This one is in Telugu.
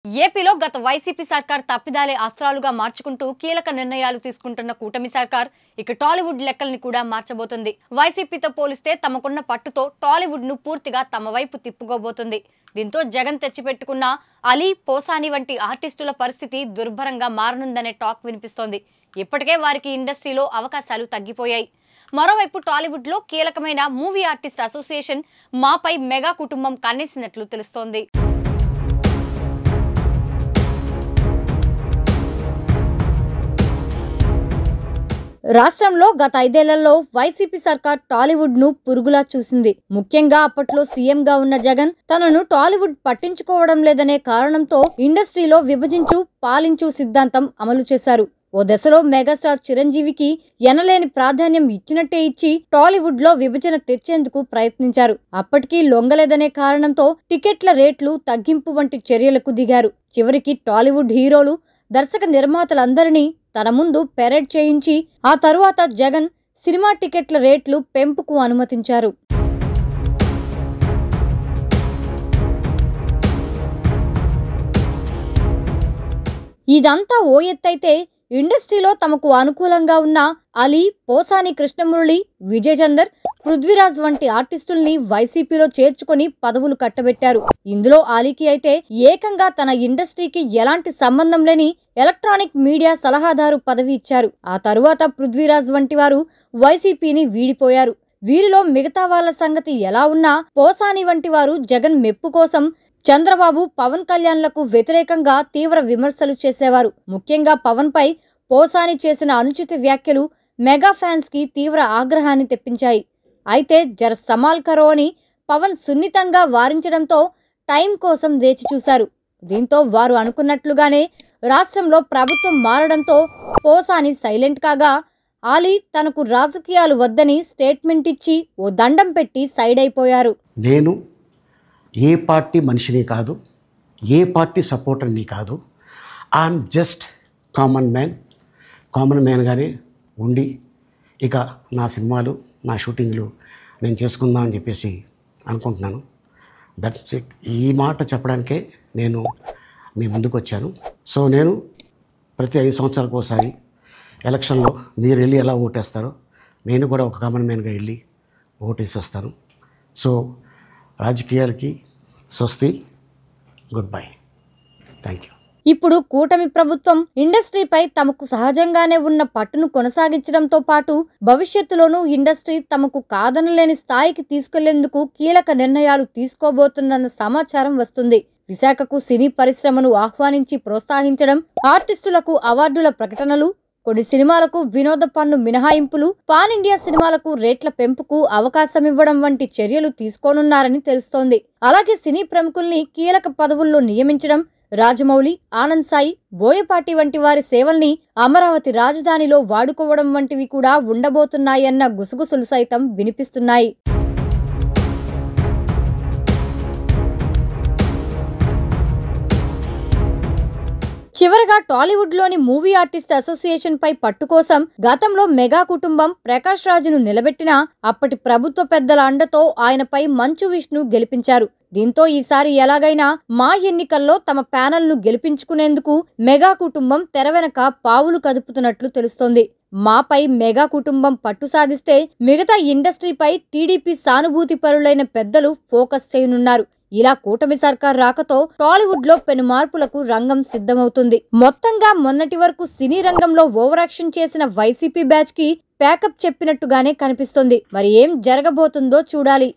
ఏపీలో గత వైసీపీ సర్కార్ తప్పిదాలే అస్త్రాలుగా మార్చుకుంటూ కీలక నిర్ణయాలు తీసుకుంటున్న కూటమి సర్కార్ ఇక టాలీవుడ్ లెక్కల్ని కూడా మార్చబోతుంది. వైసీపీతో పోలిస్తే తమకున్న పట్టుతో టాలీవుడ్ ను పూర్తిగా తమ వైపు తిప్పుకోబోతుంది. దీంతో జగన్ తెచ్చిపెట్టుకున్న అలీ, పోసాని వంటి ఆర్టిస్టుల పరిస్థితి దుర్భరంగా మారనుందనే టాక్ వినిపిస్తోంది. ఇప్పటికే వారికి ఇండస్ట్రీలో అవకాశాలు తగ్గిపోయాయి. మరోవైపు టాలీవుడ్ లో కీలకమైన మూవీ ఆర్టిస్ట్ అసోసియేషన్ మాపై మెగా కుటుంబం కన్నేసినట్లు తెలుస్తోంది. రాష్ట్రంలో గత 5 ఏళ్లలో వైసీపీ సర్కార్ టాలీవుడ్ ను పురుగులా చూసింది. ముఖ్యంగా అప్పట్లో సీఎంగా ఉన్న జగన్ తనను టాలీవుడ్ పట్టించుకోవడం లేదనే కారణంతో ఇండస్ట్రీలో విభజించు పాలించు సిద్ధాంతం అమలు చేశారు. ఓ దశలో మెగాస్టార్ చిరంజీవికి ఎనలేని ప్రాధాన్యం ఇచ్చినట్టే ఇచ్చి టాలీవుడ్ లో విభజన తెచ్చేందుకు ప్రయత్నించారు. అప్పటికీ లొంగలేదనే కారణంతో టికెట్ల రేట్లు తగ్గింపు వంటి చర్యలకు దిగారు. చివరికి టాలీవుడ్ హీరోలు, దర్శక నిర్మాతలందరినీ తన ముందు పెరేడ్ చేయించి ఆ తరువాత జగన్ సినిమా టికెట్ల రేట్లు పెంపుకు అనుమతించారు. ఇదంతా ఓ ఎత్తైతే ఇండస్ట్రీలో తమకు అనుకూలంగా ఉన్న అలీ, పోసాని కృష్ణమురళి, విజయ్ చందర్, పృథ్వీరాజ్ వంటి ఆర్టిస్టుల్ని వైసీపీలో చేర్చుకుని పదవులు కట్టబెట్టారు. ఇందులో అలీకి అయితే ఏకంగా తన ఇండస్ట్రీకి ఎలాంటి సంబంధం లేని ఎలక్ట్రానిక్ మీడియా సలహాదారు పదవి ఇచ్చారు. ఆ తరువాత పృథ్వీరాజ్ వంటి వారు వైసీపీని వీడిపోయారు. వీరిలో మిగతా వాళ్ల సంగతి ఎలా ఉన్నా పోసాని వంటి వారు జగన్ మెప్పు కోసం చంద్రబాబు, పవన్ కళ్యాణ్లకు వ్యతిరేకంగా తీవ్ర విమర్శలు చేసేవారు. ముఖ్యంగా పవన్ పై పోసాని చేసిన అనుచిత వ్యాఖ్యలు మెగా ఫ్యాన్స్ కి తీవ్ర ఆగ్రహాన్ని తెప్పించాయి. అయితే జర సమాల్ కరో అని పవన్ సున్నితంగా వారించడంతో టైం కోసం వేచి చూశారు. దీంతో వారు అనుకున్నట్లుగానే రాష్ట్రంలో ప్రభుత్వం మారడంతో పోసాని సైలెంట్ కాగా అలీ తనకు రాజకీయాలు వద్దని స్టేట్మెంట్ ఇచ్చి ఓ దండం పెట్టి సైడ్ అయిపోయారు. నేను ఏ పార్టీ మనిషిని కాదు, ఏ పార్టీ సపోర్టర్ని కాదు. ఐఎమ్ జస్ట్ కామన్ మ్యాన్గానే ఉండి ఇక నా సినిమాలు, నా షూటింగ్లు నేను చేసుకుందాం అని చెప్పేసి అనుకుంటున్నాను. That's it. ఈ మాట చెప్పడానికే నేను మీ ముందుకు వచ్చాను. సో నేను ప్రతి 5 సంవత్సరాలకు ఒకసారి ఎలక్షన్లో మీరు వెళ్ళి ఎలా ఓటేస్తారో నేను కూడా ఒక కామన్ మ్యాన్గా వెళ్ళి ఓటేసి వస్తాను. సో రాజకీయాలకి స్వస్తి, గుడ్ బై, థ్యాంక్ యూ. ఇప్పుడు కూటమి ప్రభుత్వం ఇండస్ట్రీపై తమకు సహజంగానే ఉన్న పట్టును కొనసాగించడంతో పాటు భవిష్యత్తులోనూ ఇండస్ట్రీ తమకు కాదనలేని స్థాయికి తీసుకెళ్లేందుకు కీలక నిర్ణయాలు తీసుకోబోతుందన్న సమాచారం వస్తుంది. విశాఖకు సినీ పరిశ్రమను ఆహ్వానించి ప్రోత్సహించడం, ఆర్టిస్టులకు అవార్డుల ప్రకటనలు, కొన్ని సినిమాలకు వినోద పన్ను మినహాయింపులు, పాన్ ఇండియా సినిమాలకు రేట్ల పెంపుకు అవకాశం ఇవ్వడం వంటి చర్యలు తీసుకోనున్నారని తెలుస్తోంది. అలాగే సినీ ప్రముఖుల్ని కీలక పదవుల్లో నియమించడం, రాజమౌళి, ఆనంద్ సాయి, బోయపాటి వంటి వారి సేవల్ని అమరావతి రాజధానిలో వాడుకోవడం వంటివి కూడా ఉండబోతున్నాయన్న గుసగుసలు సైతం వినిపిస్తున్నాయి. చివరగా టాలీవుడ్ లోని మూవీ ఆర్టిస్ట్ అసోసియేషన్ పై పట్టు కోసం గతంలో మెగా కుటుంబం ప్రకాష్ రాజును నిలబెట్టినా అప్పటి ప్రభుత్వ పెద్దల అండతో ఆయనపై మంచు విష్ణు గెలిపించారు. దీంతో ఈసారి ఎలాగైనా మా ఎన్నికల్లో తమ ప్యానెల్ ను గెలిపించుకునేందుకు మెగా కుటుంబం తెర వెనక పావులు కదుపుతున్నట్లు తెలుస్తోంది. మాపై మెగా కుటుంబం పట్టు సాధిస్తే మిగతా ఇండస్ట్రీపై టీడీపీ సానుభూతి పరులైన పెద్దలు ఫోకస్ చేయనున్నారు. ఇలా కూటమి సర్కార్ రాకతో టాలీవుడ్ లో పెను మార్పులకు రంగం సిద్ధమవుతుంది. మొత్తంగా మొన్నటి వరకు సినీ రంగంలో ఓవరాక్షన్ చేసిన వైసీపీ బ్యాచ్ కి ప్యాకప్ చెప్పినట్టుగానే కనిపిస్తుంది. మరి ఏం జరగబోతుందో చూడాలి.